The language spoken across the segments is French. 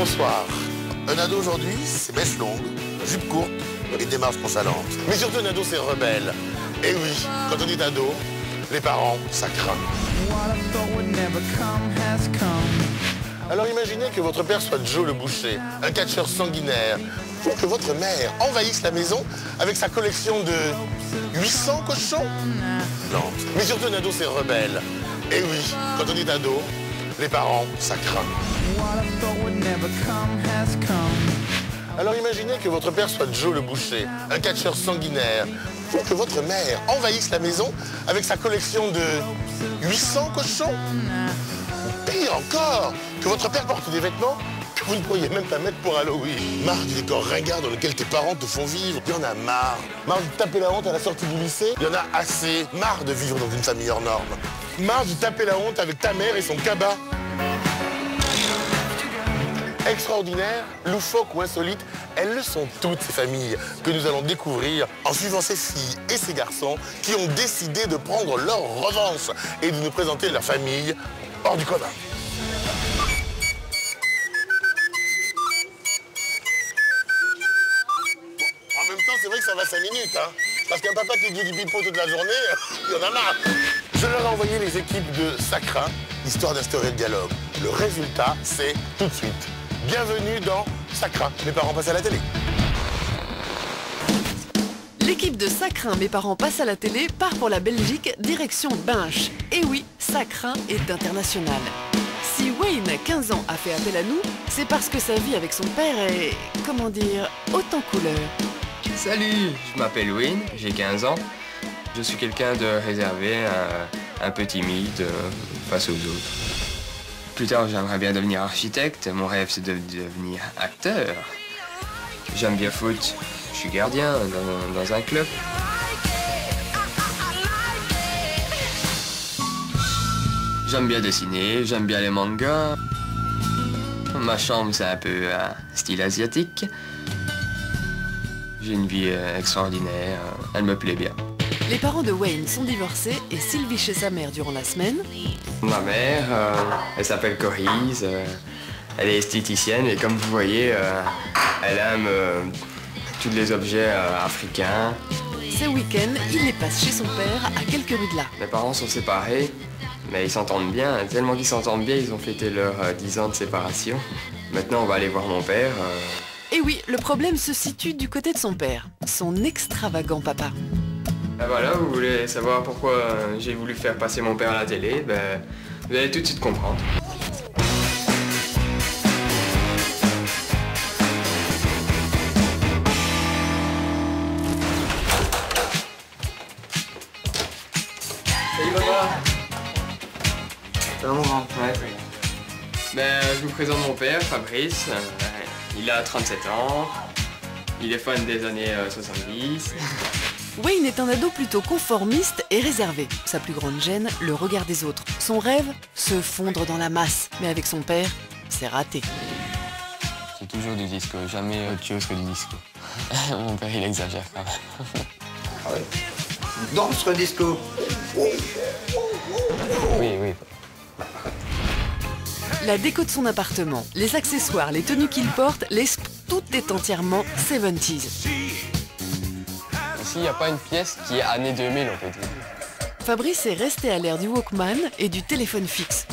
Bonsoir. Un ado aujourd'hui, c'est mèche longue, jupe courte et démarche nonchalante. Mais surtout un ado, c'est rebelle. Et oui, quand on dit ado, les parents, ça craint. Alors imaginez que votre père soit Joe le boucher, un catcheur sanguinaire, ou que votre mère envahisse la maison avec sa collection de 800 cochons. Non, mais surtout un ado, c'est rebelle. Et oui, quand on dit ado, les parents, ça craint. Alors imaginez que votre père soit Joe le boucher, un catcheur sanguinaire, ou que votre mère envahisse la maison avec sa collection de 800 cochons. Ou pire encore, que votre père porte des vêtements que vous ne pourriez même pas mettre pour Halloween. Marre du décor ringard dans lequel tes parents te font vivre. Il y en a marre. Marre de taper la honte à la sortie du lycée. Il y en a assez. Marre de vivre dans une famille hors norme. Marre de taper la honte avec ta mère et son cabas. Extraordinaires, loufoques ou insolites, elles le sont toutes ces familles que nous allons découvrir en suivant ces filles et ces garçons qui ont décidé de prendre leur revanche et de nous présenter leur famille hors du commun. En même temps, c'est vrai que ça va 5 minutes, hein, parce qu'un papa qui dit du pipeau toute la journée, il y en a marre. Je leur ai envoyé les équipes de Sacrin, histoire d'instaurer le dialogue. Le résultat, c'est tout de suite. Bienvenue dans Sacrin, mes parents passent à la télé. L'équipe de Sacrin, mes parents passent à la télé, part pour la Belgique, direction Binche. Et oui, Sacrin est international. Si Wayne, 15 ans, a fait appel à nous, c'est parce que sa vie avec son père est, comment dire, haute en couleur. Salut, je m'appelle Wayne, j'ai 15 ans. Je suis quelqu'un de réservé, un peu timide face aux autres. Plus tard, j'aimerais bien devenir architecte. Mon rêve, c'est de devenir acteur. J'aime bien foot. Je suis gardien dans un club. J'aime bien dessiner, j'aime bien les mangas. Ma chambre, c'est un peu style asiatique. J'ai une vie extraordinaire, elle me plaît bien. Les parents de Wayne sont divorcés et Sylvie chez sa mère durant la semaine. Ma mère, elle s'appelle Corise, elle est esthéticienne et comme vous voyez, elle aime tous les objets africains. Ce week-end, il les passe chez son père à quelques rues de là. Mes parents sont séparés, mais ils s'entendent bien. Tellement qu'ils s'entendent bien, ils ont fêté leurs 10 ans de séparation. Maintenant, on va aller voir mon père. Et oui, le problème se situe du côté de son père, son extravagant papa. Ben voilà, vous voulez savoir pourquoi j'ai voulu faire passer mon père à la télé, ben, vous allez tout de suite comprendre. Salut papa. Ça va mon grand? Ouais. Ben, je vous présente mon père, Fabrice. Il a 37 ans. Il est fan des années 70. Wayne est un ado plutôt conformiste et réservé. Sa plus grande gêne, le regard des autres. Son rêve, se fondre dans la masse. Mais avec son père, c'est raté. C'est toujours du disco, jamais autre chose que du disco. Mon père, il exagère quand même. Ah ouais. Danse le disco. Oui, oui. La déco de son appartement, les accessoires, les tenues qu'il porte, tout est entièrement 70s. Ici, il n'y a pas une pièce qui est année 2000, on peut dire. Fabrice est resté à l'ère du Walkman et du téléphone fixe.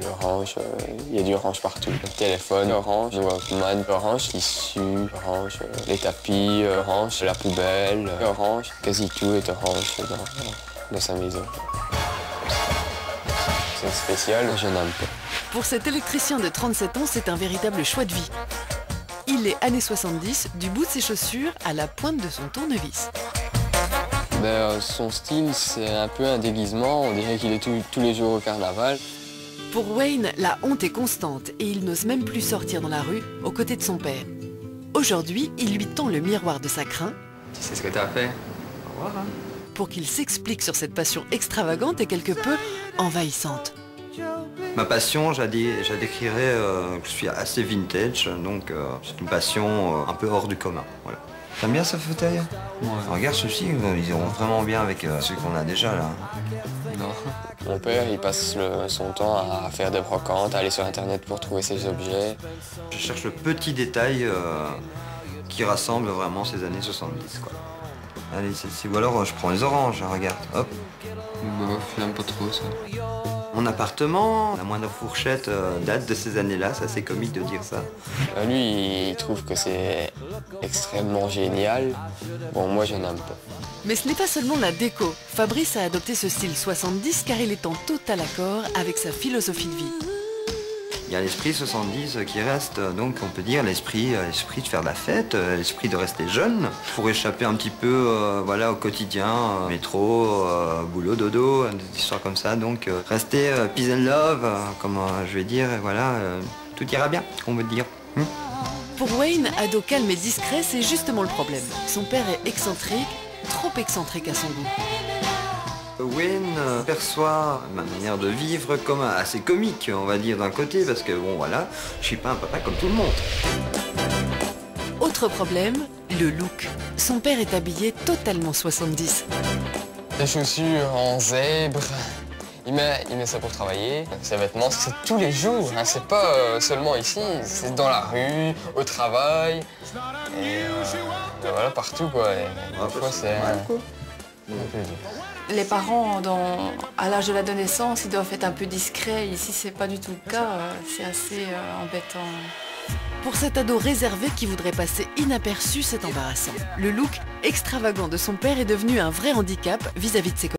Orange, il y a du orange partout. Le téléphone, orange, le Walkman, orange, tissu, orange, les tapis, orange, la poubelle, orange. Quasi tout est orange dans sa maison. C'est spécial, je n'aime pas. Pour cet électricien de 37 ans, c'est un véritable choix de vie. Il est années 70, du bout de ses chaussures à la pointe de son tournevis. Son style, c'est un peu un déguisement. On dirait qu'il est tous les jours au carnaval. Pour Wayne, la honte est constante et il n'ose même plus sortir dans la rue aux côtés de son père. Aujourd'hui, il lui tend le miroir de Sacrin. Tu sais ce que t'as fait? Au revoir. Hein. Pour qu'il s'explique sur cette passion extravagante et quelque peu envahissante. Ma passion, je la décrirais que je suis assez vintage, donc c'est une passion un peu hors du commun. Voilà. T'aimes bien ce fauteuil? Ouais. Regarde ceux-ci, ils iront vraiment bien avec ceux qu'on a déjà là. Non. Mon père, il passe son temps à faire des brocantes, à aller sur internet pour trouver ses objets. Je cherche le petit détail qui rassemble vraiment ces années 70, quoi. Allez, ou alors je prends les oranges, regarde, hop. Bof, j'aime pas trop ça. Mon appartement, la moindre fourchette date de ces années-là, c'est assez comique de dire ça. Lui, il trouve que c'est extrêmement génial. Bon, moi, je n'aime pas. Mais ce n'est pas seulement la déco. Fabrice a adopté ce style 70 car il est en total accord avec sa philosophie de vie. Il y a l'esprit 70 qui reste, donc on peut dire l'esprit de faire de la fête, l'esprit de rester jeune, pour échapper un petit peu voilà, au quotidien, métro, boulot, dodo, des histoires comme ça. Donc rester peace and love, comme je vais dire, et voilà, tout ira bien, on veut dire. Pour Wayne, ado calme et discret, c'est justement le problème. Son père est excentrique, trop excentrique à son goût. Wayne perçoit ma manière de vivre comme assez comique, on va dire, d'un côté, parce que bon voilà, je suis pas un papa comme tout le monde. Autre problème, le look. Son père est habillé totalement 70. Les chaussures en zèbre, il met ça pour travailler. Ses vêtements, c'est tous les jours, hein. C'est pas seulement ici, c'est dans la rue, au travail, et voilà, partout quoi. Et parfois c'est un peu dur. Les parents, à l'âge de l'adolescence, ils doivent être un peu discrets. Ici, c'est pas du tout le cas. C'est assez embêtant. Pour cet ado réservé qui voudrait passer inaperçu, c'est embarrassant. Le look extravagant de son père est devenu un vrai handicap vis-à-vis de ses collègues.